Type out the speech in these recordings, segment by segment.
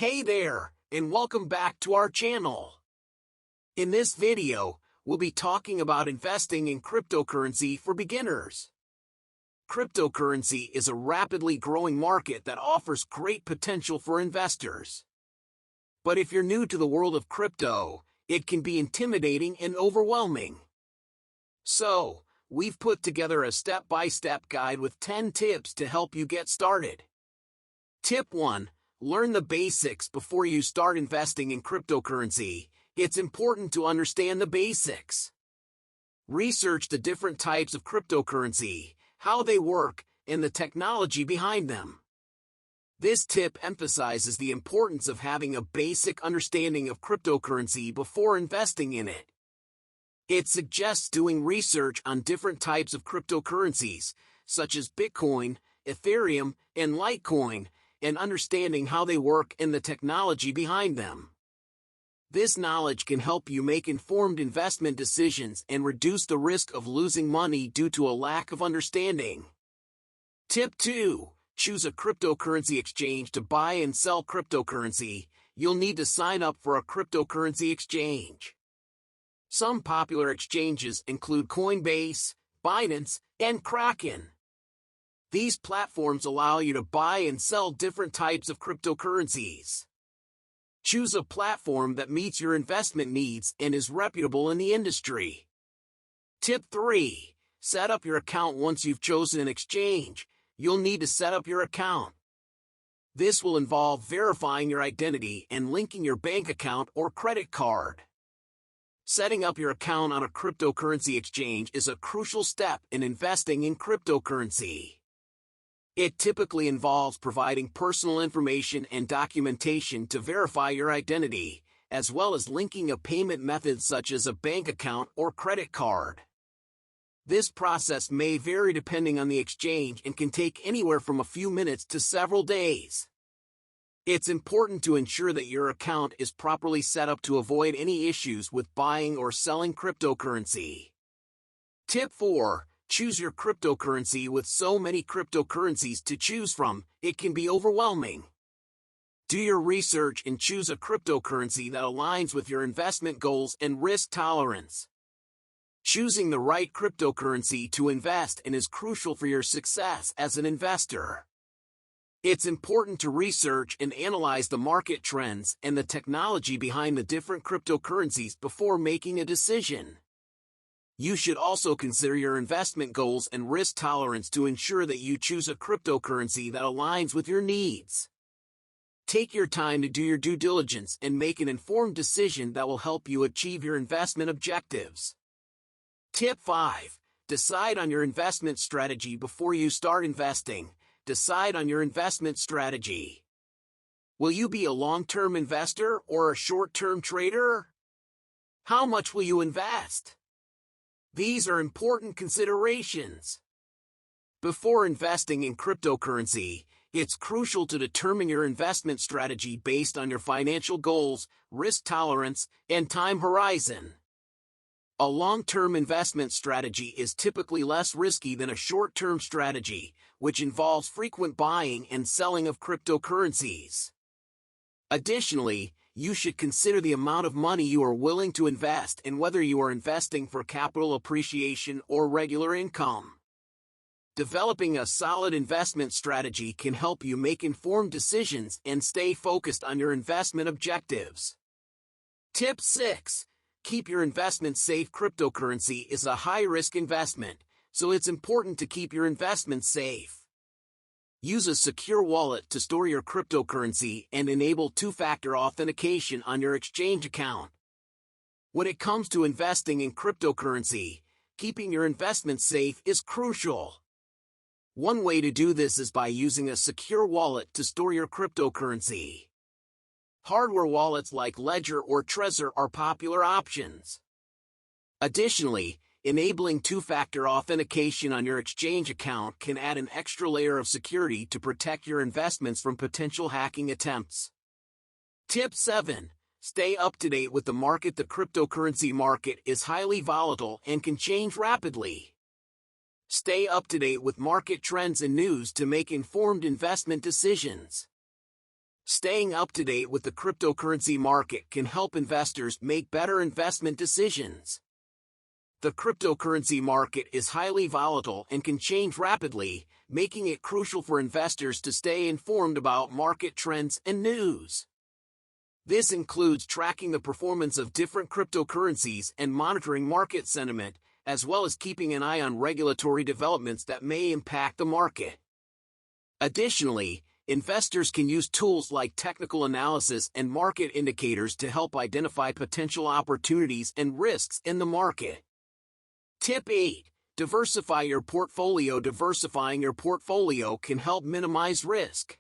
Hey there, and welcome back to our channel. In this video, we'll be talking about investing in cryptocurrency for beginners. Cryptocurrency is a rapidly growing market that offers great potential for investors. But if you're new to the world of crypto, it can be intimidating and overwhelming. So, we've put together a step-by-step guide with 10 tips to help you get started. Tip 1. Learn the basics before you start investing in cryptocurrency. It's important to understand the basics. Research the different types of cryptocurrency, how they work, and the technology behind them. This tip emphasizes the importance of having a basic understanding of cryptocurrency before investing in it. It suggests doing research on different types of cryptocurrencies, such as Bitcoin, Ethereum, and Litecoin, and understanding how they work and the technology behind them. This knowledge can help you make informed investment decisions and reduce the risk of losing money due to a lack of understanding. Tip 2. Choose a cryptocurrency exchange to buy and sell cryptocurrency. You'll need to sign up for a cryptocurrency exchange. Some popular exchanges include Coinbase, Binance, and Kraken. These platforms allow you to buy and sell different types of cryptocurrencies. Choose a platform that meets your investment needs and is reputable in the industry. Tip 3. Set up your account. Once you've chosen an exchange, you'll need to set up your account. This will involve verifying your identity and linking your bank account or credit card. Setting up your account on a cryptocurrency exchange is a crucial step in investing in cryptocurrency. It typically involves providing personal information and documentation to verify your identity, as well as linking a payment method such as a bank account or credit card. This process may vary depending on the exchange and can take anywhere from a few minutes to several days. It's important to ensure that your account is properly set up to avoid any issues with buying or selling cryptocurrency. Tip 4. Choose your cryptocurrency. With so many cryptocurrencies to choose from, it can be overwhelming. Do your research and choose a cryptocurrency that aligns with your investment goals and risk tolerance. Choosing the right cryptocurrency to invest in is crucial for your success as an investor. It's important to research and analyze the market trends and the technology behind the different cryptocurrencies before making a decision. You should also consider your investment goals and risk tolerance to ensure that you choose a cryptocurrency that aligns with your needs. Take your time to do your due diligence and make an informed decision that will help you achieve your investment objectives. Tip 5. Decide on your investment strategy before you start investing. Decide on your investment strategy. Will you be a long-term investor or a short-term trader? How much will you invest? These are important considerations. Before investing in cryptocurrency, it's crucial to determine your investment strategy based on your financial goals, risk tolerance, and time horizon. A long-term investment strategy is typically less risky than a short-term strategy, which involves frequent buying and selling of cryptocurrencies. Additionally, you should consider the amount of money you are willing to invest and whether you are investing for capital appreciation or regular income. Developing a solid investment strategy can help you make informed decisions and stay focused on your investment objectives. Tip 6. Keep your investment safe. Cryptocurrency is a high-risk investment, so it's important to keep your investment safe. Use a secure wallet to store your cryptocurrency and enable two-factor authentication on your exchange account. When it comes to investing in cryptocurrency, keeping your investment safe is crucial. One way to do this is by using a secure wallet to store your cryptocurrency. Hardware wallets like Ledger or Trezor are popular options. Additionally, enabling two-factor authentication on your exchange account can add an extra layer of security to protect your investments from potential hacking attempts. Tip 7. Stay up to date with the market. The cryptocurrency market is highly volatile and can change rapidly. Stay up to date with market trends and news to make informed investment decisions. Staying up to date with the cryptocurrency market can help investors make better investment decisions. The cryptocurrency market is highly volatile and can change rapidly, making it crucial for investors to stay informed about market trends and news. This includes tracking the performance of different cryptocurrencies and monitoring market sentiment, as well as keeping an eye on regulatory developments that may impact the market. Additionally, investors can use tools like technical analysis and market indicators to help identify potential opportunities and risks in the market. Tip 8. Diversify your portfolio. Diversifying your portfolio can help minimize risk.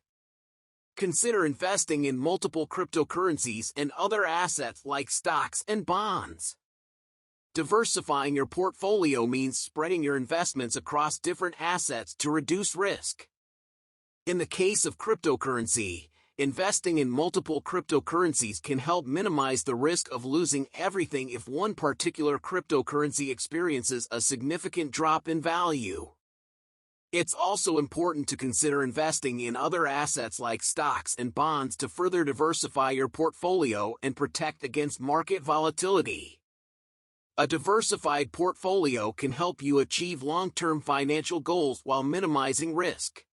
Consider investing in multiple cryptocurrencies and other assets like stocks and bonds. Diversifying your portfolio means spreading your investments across different assets to reduce risk. In the case of cryptocurrency, investing in multiple cryptocurrencies can help minimize the risk of losing everything if one particular cryptocurrency experiences a significant drop in value. It's also important to consider investing in other assets like stocks and bonds to further diversify your portfolio and protect against market volatility. A diversified portfolio can help you achieve long-term financial goals while minimizing risk.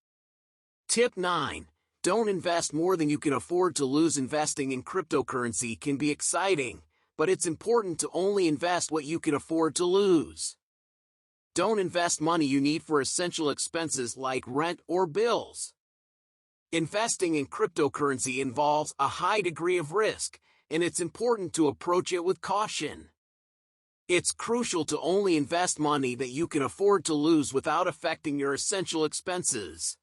Tip 9. Don't invest more than you can afford to lose. Investing in cryptocurrency can be exciting, but it's important to only invest what you can afford to lose. Don't invest money you need for essential expenses like rent or bills. Investing in cryptocurrency involves a high degree of risk, and it's important to approach it with caution. It's crucial to only invest money that you can afford to lose without affecting your essential expenses.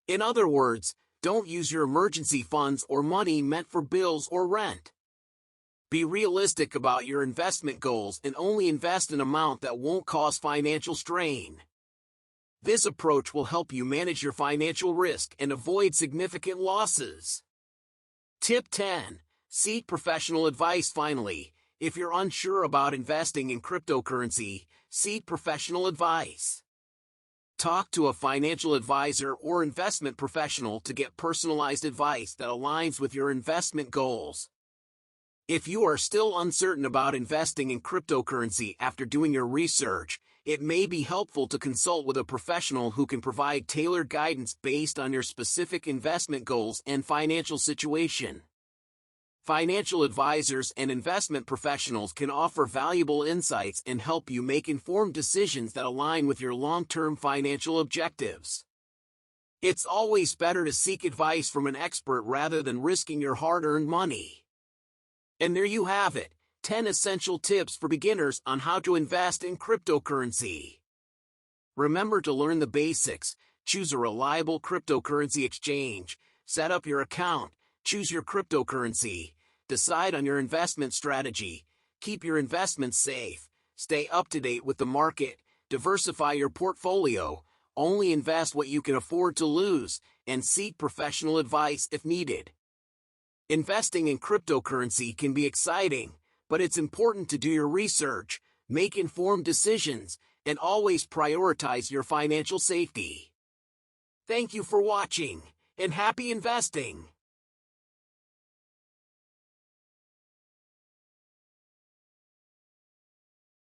In other words, don't use your emergency funds or money meant for bills or rent. Be realistic about your investment goals and only invest an amount that won't cause financial strain. This approach will help you manage your financial risk and avoid significant losses. Tip 10. Seek professional advice. Finally, if you're unsure about investing in cryptocurrency, seek professional advice. Talk to a financial advisor or investment professional to get personalized advice that aligns with your investment goals. If you are still uncertain about investing in cryptocurrency after doing your research, it may be helpful to consult with a professional who can provide tailored guidance based on your specific investment goals and financial situation. Financial advisors and investment professionals can offer valuable insights and help you make informed decisions that align with your long-term financial objectives. It's always better to seek advice from an expert rather than risking your hard-earned money. And there you have it, 10 essential tips for beginners on how to invest in cryptocurrency. Remember to learn the basics, choose a reliable cryptocurrency exchange, set up your account, choose your cryptocurrency, decide on your investment strategy, keep your investments safe, stay up to date with the market, diversify your portfolio, only invest what you can afford to lose, and seek professional advice if needed. Investing in cryptocurrency can be exciting, but it's important to do your research, make informed decisions, and always prioritize your financial safety. Thank you for watching, and happy investing!